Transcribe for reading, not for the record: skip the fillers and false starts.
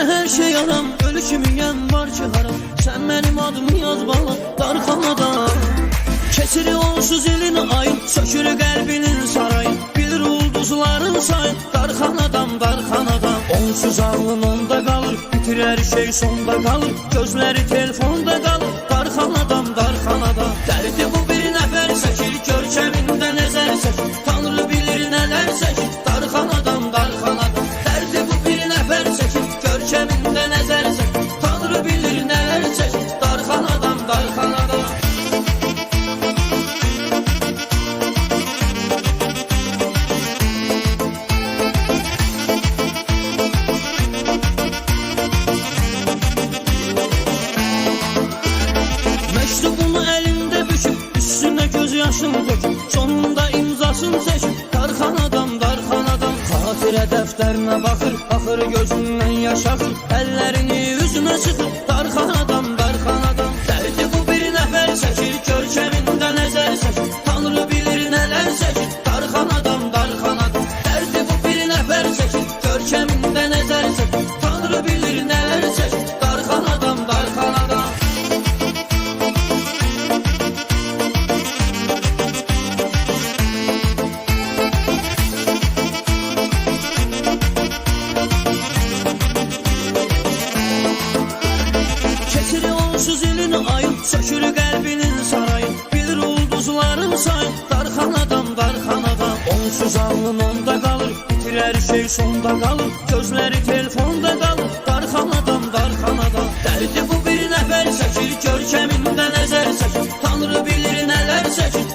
Sənə hər şey aram, ölüşümüyəm var ki haram. Sən mənim adımı yaz bala, darxanada. Keçir onsuz ilin ayın, sökür qəlbinin sarayın. Bilir ulduzların sayın, darxanadam, darxanadam. Onsuz ağlın onda qalır, bitir hər şey sonda qalır. Gözləri telefonda qalır, darxanadam, darxanadam. Dərdi bu bir nəfər çəkir, görkəmində nəzər çəkir. Tanrı bilir nələr çəkir, darxanadam, darxanadam. Dərdi bu bir nəfər çəkir, görkəmində nəzər çəkir. Tanrı bilir nələr çəkir, darxanadam, darxanadam. Məktubunu əlində büküb, üstünə göz yaşını döküb, sonunda imzasını çəkib, darxanadam, darxanadam. Xatirə dəftərinə baxır, baxır gözündən yaş axır, əllərini üzünə çıxır, darxanadam, darxanadam. Dərdi bu bir nəfər çəkir, görkəmində nəzər çəkir. Tanrı bilir nələr çəkir, darxanadam, darxanadam. Dərdi bu bir nəfər çəkir, görkəmində nəzər çəkir. Tanrı bilir nələr çəkir, darxanadam, darxanadam. Keçir onsuz ilin ayın, sökür qəlbinin sarayın. Bilir ulduzların sayın, darxanadam, darxanadam. Onsuz ağlın onda qalır, bitir hər şey sonda qalır. Gözləri telefonda qalır, darxanadam, darxanadam. Dərdi bu bir nəfər çəkir, görkəmində nəzər çəkir. Tanrı bilir nələr çəkir,